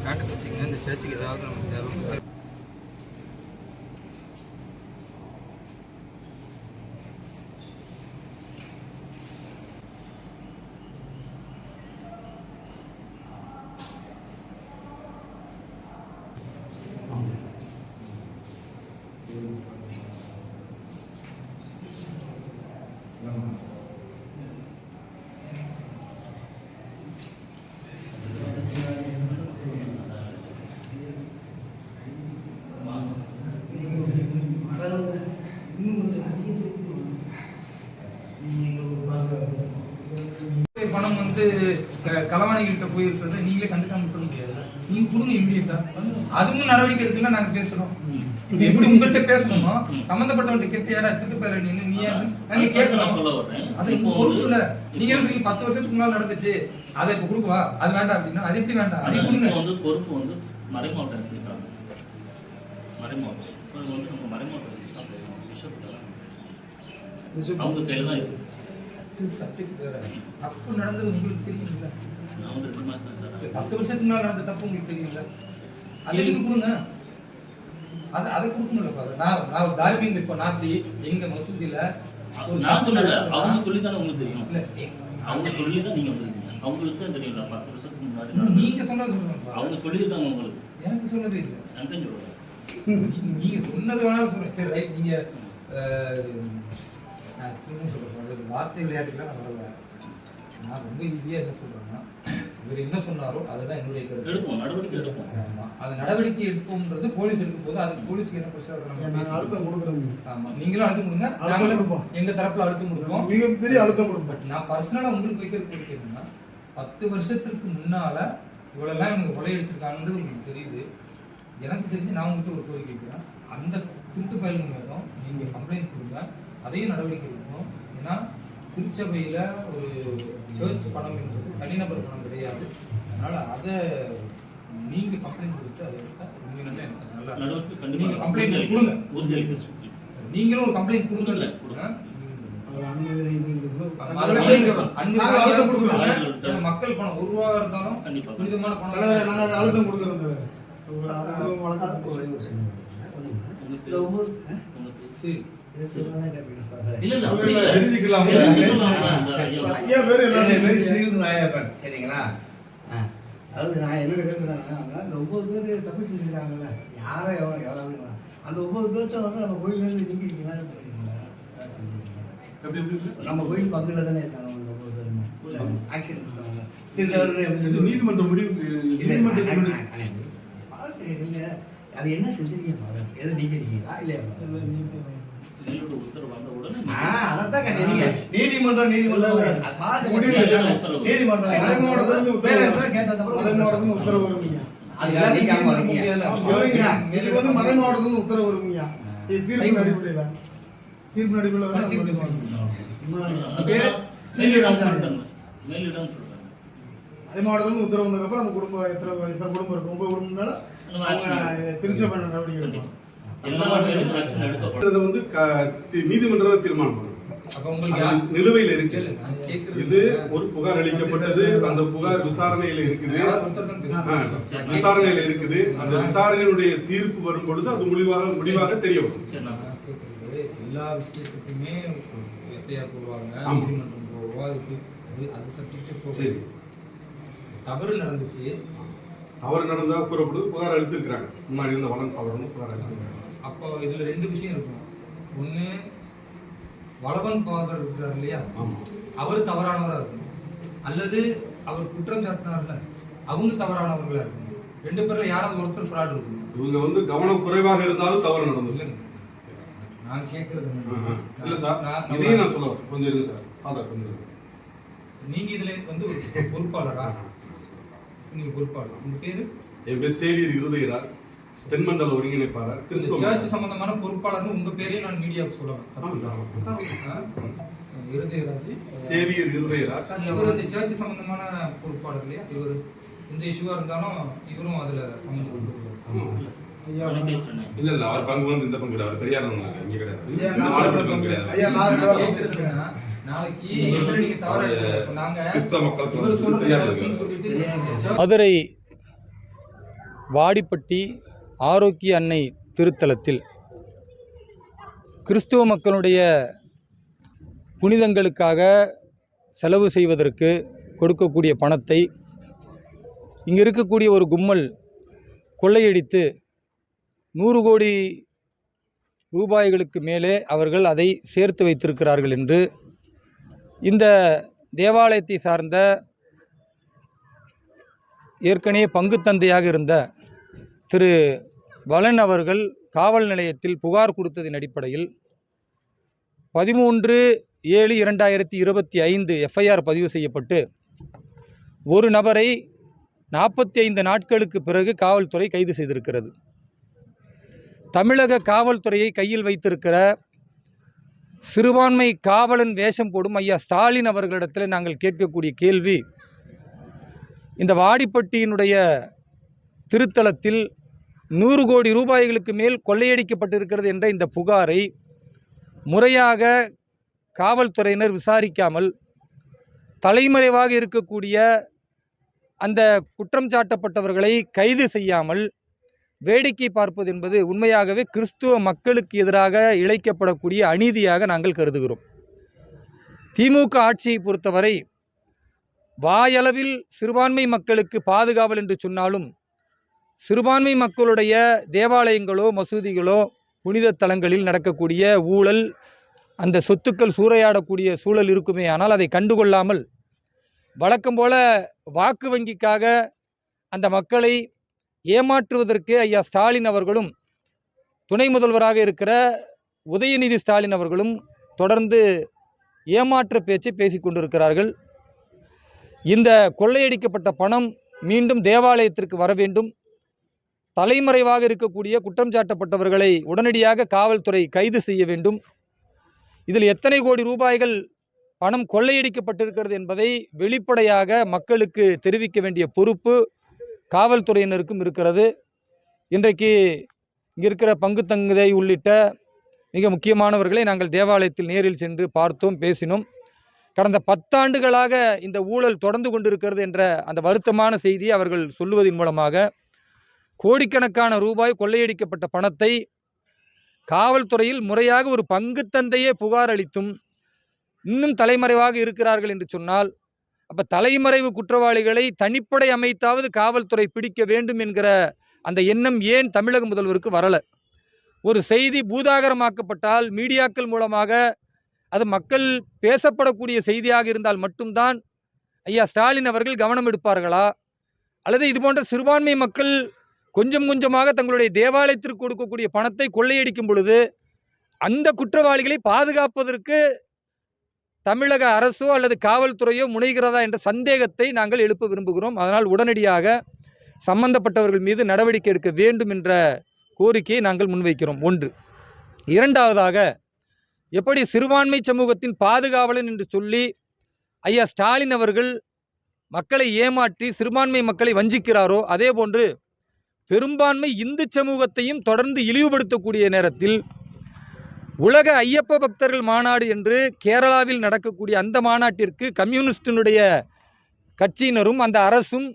காட்டுக்கு வச்சுங்க. இந்த சர்ச்சுக்கு ஏதாவது நமக்கு தேவை. பணம் வந்து களவாணிகிட்ட போயிருக்கிறது நீங்களே கண்டுக்காம விட முடியாது. நீங்க கொடுங்க இமீடியட்டா. அதுவும் நடவடிக்கை எடுக்கலாம். நாங்க பேசுறோம். எப்படி உங்கள்கிட்ட பேசணுமோ சம்பந்தப்பட்டவர்கிட்ட கேட்டு யாரா திருட்டு பேர நீ நாங்க கேட்கணும். அது பொறுப்பு இல்ல. நீங்க சொல்லி 10 வருஷத்துக்கு முன்னால நடந்துச்சு அதை இப்ப கொடுக்குவா அது வேண்டாம் அப்படின்னா அது எப்படி வேண்டாம்? அதை கொடுங்க. வந்து பொறுப்பு வந்து மறைமாவட்டம் எடுத்துக்கிட்டாங்க. மறைமாவட்டம் வந்து நம்ம மறைமாவட்டம் அவங்க கையில தான் இருக்கு. தப்பு நடந்தது உங்களுக்கு தெரியுங்களா? 10 வருஷத்துக்கு முன்னால நடந்த தப்பு உங்களுக்கு தெரியுங்களா? அதை நீங்க கொடுங்க. அதை கொடுக்கணும்ல. நான் தார்மீக இப்போ நான் அப்படி எங்க மசூதியில நான் சொல்லல, அவங்க சொல்லி தானே உங்களுக்கு தெரியும். இல்ல அவங்க சொல்லி தான் நீங்க வந்திருக்கீங்க. அவங்களுக்கு தான் தெரியும்ல 10 வருஷத்துக்கு முன்னாடி நீங்க சொன்னது அவங்க சொல்லியிருக்காங்க. உங்களுக்கு எனக்கு சொன்னது இல்லை. எனக்கு தான் சொல்லுவாங்க. நீங்க சொன்னது வேணாலும் சொல்றேன். சரி ரைட். நீங்க வார்த்தை விளையாட்டுக்கெல்லாம் நான் வரல. நான் ரொம்ப ஈஸியாக என்ன சொல்றேன்னா இவர் என்ன சொன்னாரோ அதுதான் என்னுடைய கருத்து. எடுப்போம், நடவடிக்கை எடுப்போம். ஆமா, அது நடவடிக்கை எடுப்போம்ன்றது போலீஸ் எடுக்கும் போது அது போலீஸ்க்கு என்ன பிரச்சனை அழுத்தம் கொடுக்குறோம். ஆமா, நீங்களும் அழுத்தம் கொடுங்க. நாங்களும் எங்க தரப்புல அழுத்தம் கொடுப்போம். மிகப்பெரிய அழுத்தம் கொடுப்போம். நான் பர்சனலா உங்களுக்கு வைக்கிறது கேட்குறேன்னா 10 வருஷத்துக்கு முன்னால இவ்வளெல்லாம் எனக்கு கொள்ளையடிச்சிருக்காங்கன்றது உங்களுக்கு தெரியுது. எனக்கு தெரிஞ்சு நான் உங்களுக்கு ஒரு கோரிக்கை வைக்கிறேன். அந்த திருட்டு பயலுங்க மேலும் நீங்க கம்ப்ளைண்ட் கொடுங்க. அதையும் நடவடிக்கை எடுக்கணும். ஏன்னா திருச்சபையில ஒரு சர்ச் பணம் என்பது தனிநபர் பணம் கிடையாது. அதனால அதை நீங்க கம்ப்ளைண்ட் கொடுத்து அதை எடுத்தா உண்மையிலுமே நல்லா நீங்க கம்ப்ளைண்ட் கொடுங்க. நீங்களும் ஒரு கம்ப்ளைண்ட் கொடுங்கல்ல. மக்கள் பணம் ₹1 இருந்தாலும் புனிதமான பணம் அழுத்தம் கொடுக்குறோம். சரிங்களா? அதாவது நான் என்ன கேட்குறேன்னா இந்த 9 பேர் தப்பு செஞ்சுருக்காங்கல்ல, யாரோ எவ்வளோ அந்த 9 பேர்த்த வந்து நம்ம கோயிலேருந்து நீக்கிருக்கீங்களா? நம்ம கோயில் பக்கத்தில் தானே இருக்காங்க. 9 பேருமே ஆக்சிடென்ட் இருக்காங்க. நீதிமன்றம் முடிவு இல்லை. அது என்ன செஞ்சிருக்கீங்க? எதை நீக்கிறீங்களா இல்லையா? நீதிமன்றம் உத்தரவு வருவீங்க. மறை மாவட்டத்துல உத்தரவு வருவீங்க. தீர்ப்பு அடிப்படையில மறை மாவட்டத்துல உத்தரவு வந்ததுக்கு அப்புறம் அந்த குடும்பம் எத்தனை குடும்பம் இருக்கும்? 9 குடும்பம் மேல திருச்சபை நடவடிக்கை எடுக்கும். நீதிமன்றம் தீர்மானம் நிலுவையில் இருக்கு. இது ஒரு புகார் அளிக்கப்பட்டது. அந்த புகார் விசாரணையில இருக்குது. அந்த விசாரணையினுடைய தீர்ப்பு வரும் பொழுது அது முடிவாக தெரிய வரும். எல்லா விஷயத்துக்குமே எஃப்ஐஆர் போடுவாங்க, நீதிமன்றம் போடுவோம். அது சப்ஜெக்ட் தவறு நடந்துச்சு. தவறு நடந்தா கூறப்படுது. புகார் அளித்திருக்கிறாங்க. முன்னாடி இருந்த வளன் தவறுன்னு புகார் அளிச்சிருக்காங்க. அப்போ இதுல 2 விஷயம் இருக்கும். ஒண்ணு, வளவன் பாதர் இருக்கிறார் இல்லையா, அவர் தவறானவரா இருக்கணும். அல்லது அவர் குற்றம் சாட்டினார்ல அவங்க தவறானவர்களா இருக்கணும். 2 பேர்ல யாராவது ஒருத்தர் ஃப்ராட் இருக்கணும். இவங்க வந்து கவனம் குறைவாக இருந்தாலும் தவறு நடந்தது இல்லைங்க. நான் கேட்கறது இல்ல சார், இதையும் நான் சொல்ல கொஞ்சம் இருங்க சார். அதான் கொஞ்சம் நீங்க இதுல வந்து ஒரு பொறுப்பாளரா? நீங்க பொறுப்பாளர். உங்க பேரு? என் பேர் சேவியர் இருதயரார். தென்மண்டல ஒருங்கிணைப்பாளர் கிறிஸ்துவ சர்ச் சம்பந்தமான பொறுப்பாளர்னு உங்க பேரையும் நான் மீடியாவுக்கு சொல்லலாம். இருதயராஜ் சேவியர் இருதயராஜ். இவர் இந்த சர்ச் சம்பந்தமான பொறுப்பாளர் இல்லையா? இவர் இந்த இஷ்யூவா இருந்தாலும் இவரும் அதுல சம்பந்தப்பட்டு இல்ல அவர் பங்கு வந்து இந்த பங்கு அவர் பெரியார் இங்க கிடையாது. நாளைக்கு நீங்க தவறு நாங்க கிறிஸ்தவ மக்களுக்கு மதுரை வாடிப்பட்டி ஆரோக்கிய அன்னை திருத்தலத்தில் கிறிஸ்துவ மக்களுடைய புனிதங்களுக்காக செலவு செய்வதற்கு கொடுக்கக்கூடிய பணத்தை இங்கே இருக்கக்கூடிய ஒரு கும்பல் கொள்ளையடித்து 100 கோடி ரூபாய்களுக்கு மேலே அவர்கள் அதை சேர்த்து வைத்திருக்கிறார்கள் என்று இந்த தேவாலயத்தை சார்ந்த ஏற்கனவே பங்குத்தந்தையாக இருந்த திரு வளன் அவர்கள் காவல் நிலையத்தில் புகார் கொடுத்ததின் அடிப்படையில் 13/7/2025 எஃப்ஐஆர் பதிவு செய்யப்பட்டு ஒரு நபரை 45 நாட்களுக்கு பிறகு காவல்துறை கைது செய்திருக்கிறது. தமிழக காவல்துறையை கையில் வைத்திருக்கிற சிறுபான்மை காவலன் வேஷம் போடும் ஐயா ஸ்டாலின் அவர்களிடத்தில் நாங்கள் கேட்கக்கூடிய கேள்வி, இந்த வாடிப்பட்டியினுடைய திருத்தலத்தில் 100 கோடி ரூபாய்களுக்கு மேல் கொள்ளையடிக்கப்பட்டிருக்கிறது என்ற இந்த புகாரை முறையாக காவல்துறையினர் விசாரிக்காமல் தலைமறைவாக இருக்கக்கூடிய அந்த குற்றம் சாட்டப்பட்டவர்களை கைது செய்யாமல் வேடிக்கை பார்ப்பது என்பது உண்மையாகவே கிறிஸ்துவ மக்களுக்கு எதிராக இழைக்கப்படக்கூடிய அநீதியாக நாங்கள் கருதுகிறோம். திமுக ஆட்சியை பொறுத்தவரை வாயளவில் சிறுபான்மை மக்களுக்கு பாதுகாவல் என்று சொன்னாலும் சிறுபான்மை மக்களுடைய தேவாலயங்களோ மசூதிகளோ புனித தலங்களில் நடக்கக்கூடிய ஊழல், அந்த சொத்துக்கள் சூறையாடக்கூடிய சூழல் இருக்குமே. ஆனால் அதை கண்டுகொள்ளாமல் வழக்கம் போல வாக்கு வங்கிக்காக அந்த மக்களை ஏமாற்றுவதற்கு ஐயா ஸ்டாலின் அவர்களும் துணை முதல்வராக இருக்கிற உதயநிதி ஸ்டாலின் அவர்களும் தொடர்ந்து ஏமாற்ற பேச்சை பேசி கொண்டிருக்கிறார்கள். இந்த கொள்ளையடிக்கப்பட்ட பணம் மீண்டும் தேவாலயத்திற்கு வர வேண்டும். தலைமறைவாக இருக்கக்கூடிய குற்றம் சாட்டப்பட்டவர்களை உடனடியாக காவல்துறை கைது செய்ய வேண்டும். இதில் எத்தனை கோடி ரூபாய்கள் பணம் கொள்ளையடிக்கப்பட்டிருக்கிறது என்பதை வெளிப்படையாக மக்களுக்கு தெரிவிக்க வேண்டிய பொறுப்பு காவல்துறையினருக்கும் இருக்கிறது. இன்றைக்கு இங்கே இருக்கிற பங்குத்தந்தை உள்ளிட்ட மிக முக்கியமானவர்களை நாங்கள் தேவாலயத்தில் நேரில் சென்று பார்த்தோம், பேசினோம். கடந்த 10 ஆண்டுகளாக இந்த ஊழல் தொடர்ந்து கொண்டிருக்கிறது என்ற அந்த வருத்தமான செய்தியை அவர்கள் சொல்லுவதன் மூலமாக கோடிக்கணக்கான ரூபாய் கொள்ளையடிக்கப்பட்ட பணத்தை காவல்துறையில் முறையாக ஒரு பங்குத்தந்தையே புகார் அளித்தும் இன்னும் தலைமறைவாக இருக்கிறார்கள் என்று சொன்னால், அப்போ தலைமறைவு குற்றவாளிகளை தனிப்படை அமைத்தாவது காவல்துறை பிடிக்க வேண்டும் என்கிற அந்த எண்ணம் ஏன் தமிழக முதல்வருக்கு வரலை? ஒரு செய்தி பூதாகரமாக்கப்பட்டால் மீடியாக்கள் மூலமாக அது மக்கள் பேசப்படக்கூடிய செய்தியாக இருந்தால் மட்டும்தான் ஐயா ஸ்டாலின் அவர்கள் கவனம் எடுப்பார்களா? அல்லது இதுபோன்ற சிறுபான்மை மக்கள் கொஞ்சம் கொஞ்சமாக தங்களுடைய தேவாலயத்திற்கு கொடுக்கக்கூடிய பணத்தை கொள்ளையடிக்கும் பொழுது அந்த குற்றவாளிகளை பாதுகாப்பதற்கு தமிழக அரசோ அல்லது காவல்துறையோ முனைகிறதா என்ற சந்தேகத்தை நாங்கள் எழுப்ப விரும்புகிறோம். அதனால் உடனடியாக சம்பந்தப்பட்டவர்கள் மீது நடவடிக்கை எடுக்க வேண்டும் என்ற கோரிக்கையை நாங்கள் முன்வைக்கிறோம். ஒன்று. இரண்டாவதாக, எப்படி சிறுபான்மை சமூகத்தின் பாதுகாவலன் என்று சொல்லி ஐயா ஸ்டாலின் அவர்கள் மக்களை ஏமாற்றி சிறுபான்மை மக்களை வஞ்சிக்கிறாரோ, அதே போன்று பெரும்பான்மை இந்து சமூகத்தையும் தொடர்ந்து இழிவுபடுத்தக்கூடிய நேரத்தில் உலக ஐயப்ப பக்தர்கள் மாநாடு என்று கேரளாவில் நடக்கக்கூடிய அந்த மாநாட்டிற்கு கம்யூனிஸ்டினுடைய கட்சியினரும் அந்த அரசும்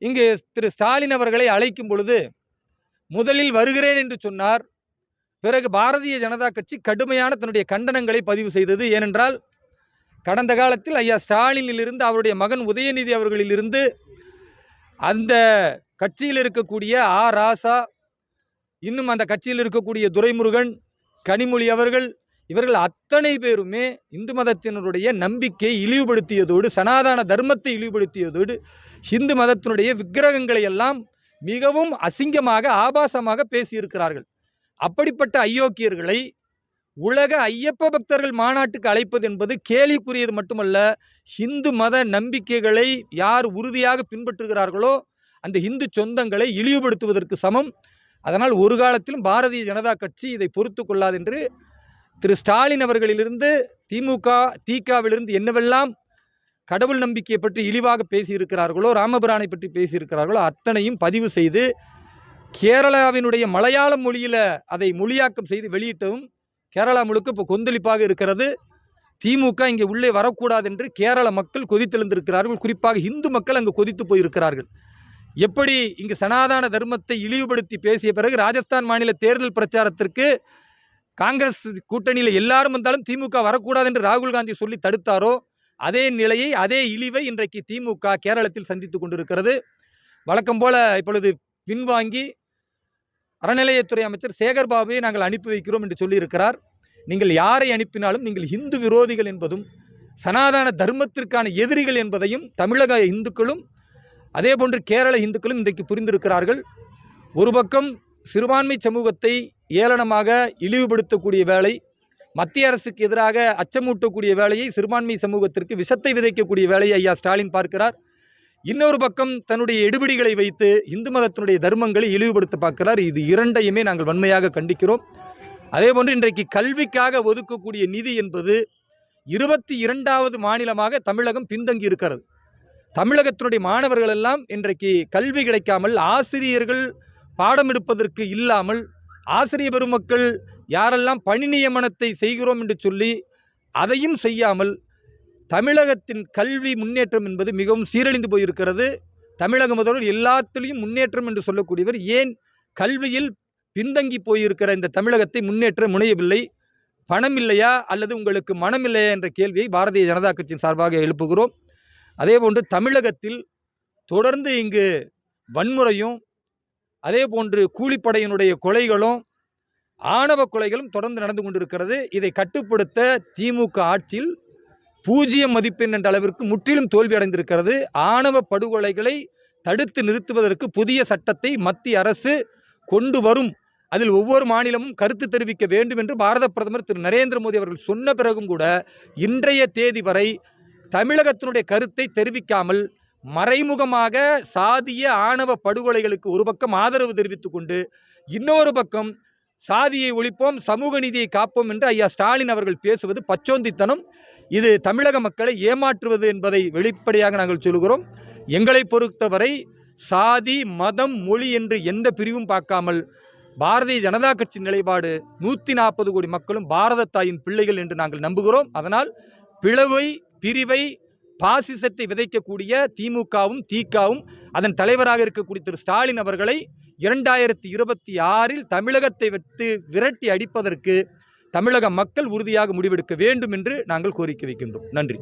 இங்கு திரு ஸ்டாலின் அவர்களை அழைக்கும் பொழுது முதலில் வருகிறேன் என்று சொன்னார். பிறகு பாரதிய ஜனதா கட்சி கடுமையான தன்னுடைய கண்டனங்களை பதிவு செய்தது. ஏனென்றால் கடந்த காலத்தில் ஐயா ஸ்டாலினிலிருந்து அவருடைய மகன் உதயநிதி அவர்களிலிருந்து அந்த கட்சியில் இருக்கக்கூடிய ராசா, இன்னும் அந்த கட்சியில் இருக்கக்கூடிய துரைமுருகன், கனிமொழி அவர்கள், இவர்கள் அத்தனை பேருமே இந்து மதத்தினருடைய நம்பிக்கை இழிவுபடுத்தியதோடு, சனாதன தர்மத்தை இழிவுபடுத்தியதோடு, இந்து மதத்தினுடைய விக்கிரகங்களை எல்லாம் மிகவும் அசிங்கமாக ஆபாசமாக பேசியிருக்கிறார்கள். அப்படிப்பட்ட அயோக்கியர்களை உலக ஐயப்ப பக்தர்கள் மாநாட்டுக்கு அழைப்பது என்பது கேலிக்குரியது மட்டுமல்ல, இந்து மத நம்பிக்கைகளை யார் உறுதியாக பின்பற்றுகிறார்களோ அந்த இந்து சொந்தங்களை இழிவுபடுத்துவதற்கு சமம். அதனால் ஒரு காலத்திலும் பாரதிய ஜனதா கட்சி இதை பொறுத்து கொள்ளாது என்று திரு ஸ்டாலின் அவர்களிலிருந்து திமுக திகாவிலிருந்து என்னவெல்லாம் கடவுள் நம்பிக்கையை பற்றி இழிவாக பேசியிருக்கிறார்களோ, ராமபிரானை பற்றி பேசியிருக்கிறார்களோ அத்தனையும் பதிவு செய்து கேரளாவினுடைய மலையாளம் மொழியில் அதை மொழியாக்கம் செய்து வெளியிட்டதும் கேரளா முழுக்க இப்போ கொந்தளிப்பாக இருக்கிறது. திமுக இங்கே உள்ளே வரக்கூடாது என்று கேரள மக்கள் கொதித்தெழுந்திருக்கிறார்கள். குறிப்பாக இந்து மக்கள் அங்கு கொதித்து போயிருக்கிறார்கள். எப்படி இங்கு சனாதன தர்மத்தை இழிவுபடுத்தி பேசிய பிறகு ராஜஸ்தான் மாநில தேர்தல் பிரச்சாரத்திற்கு காங்கிரஸ் கூட்டணியில் எல்லாரும் வந்தாலும் திமுக வரக்கூடாது என்று ராகுல் காந்தி சொல்லி தடுத்தாரோ, அதே நிலையை அதே இழிவை இன்றைக்கு திமுக கேரளத்தில் சந்தித்து கொண்டிருக்கிறது. வழக்கம் போல இப்பொழுது பின்வாங்கி அறநிலையத்துறை அமைச்சர் சேகர் பாபுவை நாங்கள் அனுப்பி வைக்கிறோம் என்று சொல்லியிருக்கிறார். நீங்கள் யாரை அனுப்பினாலும் நீங்கள் இந்து விரோதிகள் என்பதும் சனாதன தர்மத்திற்கான எதிரிகள் என்பதையும் தமிழக இந்துக்களும் அதே போன்று கேரள இந்துக்களும் இன்றைக்கு புரிந்திருக்கிறார்கள். ஒரு பக்கம் சிறுபான்மை சமூகத்தை ஏளனமாக இழிவுபடுத்தக்கூடிய வேலை, மத்திய அரசுக்கு எதிராக அச்சமூட்டக்கூடிய வேலையை, சிறுபான்மை சமூகத்திற்கு விஷத்தை விதைக்கக்கூடிய வேலையை ஐயா ஸ்டாலின் பார்க்கிறார். இன்னொரு பக்கம் தன்னுடைய எடுபிடிகளை வைத்து இந்து மதத்தினுடைய தர்மங்களை இழிவுபடுத்த பார்க்கிறார். இது இரண்டையுமே நாங்கள் வன்மையாக கண்டிக்கிறோம். அதேபோன்று இன்றைக்கு கல்விக்காக ஒதுக்கக்கூடிய நிதி என்பது 22வது மாநிலமாக தமிழகம் பின்தங்கி இருக்கிறது. தமிழகத்தினுடைய மாணவர்கள் எல்லாம் இன்றைக்கு கல்வி கிடைக்காமல், ஆசிரியர்கள் பாடம் எடுப்பதற்கு இல்லாமல், ஆசிரிய பெருமக்கள் யாரெல்லாம் பணி நியமனத்தை செய்கிறோம் என்று சொல்லி அதையும் செய்யாமல் தமிழகத்தின் கல்வி முன்னேற்றம் என்பது மிகவும் சீரழிந்து போயிருக்கிறது. தமிழக முதல்வர் எல்லாத்திலையும் முன்னேற்றம் என்று சொல்லக்கூடியவர் ஏன் கல்வியில் பின்தங்கி போயிருக்கிற இந்த தமிழகத்தை முன்னேற்ற முனையவில்லை? பணம் இல்லையா அல்லது உங்களுக்கு மனம் இல்லையா என்ற கேள்வியை பாரதிய ஜனதா கட்சியின் சார்பாக எழுப்புகிறோம். அதேபோன்று தமிழகத்தில் தொடர்ந்து இங்கு வன்முறையும் அதே போன்று கூலிப்படையினுடைய கொலைகளும் ஆணவ கொலைகளும் தொடர்ந்து நடந்து கொண்டிருக்கிறது. இதை கட்டுப்படுத்த திமுக ஆட்சியில் 0 மதிப்பெண் என்ற அளவிற்கு முற்றிலும் தோல்வி அடைந்திருக்கிறது. ஆணவ படுகொலைகளை தடுத்து நிறுத்துவதற்கு புதிய சட்டத்தை மத்திய அரசு கொண்டு வரும். அதில் ஒவ்வொரு மாநிலமும் கருத்து தெரிவிக்க வேண்டும் என்று பாரத பிரதமர் திரு நரேந்திர மோடி அவர்கள் சொன்ன பிறகும் கூட இன்றைய தேதி வரை தமிழகத்தினுடைய கருத்தை தெரிவிக்காமல் மறைமுகமாக சாதிய ஆணவ படுகொலைகளுக்கு ஒரு பக்கம் ஆதரவு தெரிவித்துக் கொண்டு இன்னொரு பக்கம் சாதியை ஒழிப்போம், சமூக நீதியை காப்போம் என்று ஐயா ஸ்டாலின் அவர்கள் பேசுவது பச்சோந்தித்தனம். இது தமிழக மக்களை ஏமாற்றுவது என்பதை வெளிப்படையாக நாங்கள் சொல்கிறோம். எங்களை பொறுத்தவரை சாதி, மதம், மொழி என்று எந்த பிரிவும் பார்க்காமல் பாரதிய ஜனதா கட்சி நிலைப்பாடு 140 கோடி மக்களும் பாரத தாயின் பிள்ளைகள் என்று நாங்கள் நம்புகிறோம். அதனால் பிரிவை பாசிசத்தை விதைக்கக்கூடிய திமுகவும் திகாவும் அதன் தலைவராக இருக்கக்கூடிய திரு ஸ்டாலின் அவர்களை 2026 தமிழகத்தை விரட்டி அடிப்பதற்கு தமிழக மக்கள் உறுதியாக முடிவெடுக்க வேண்டும் என்று நாங்கள் கோரிக்கை வைக்கின்றோம். நன்றி.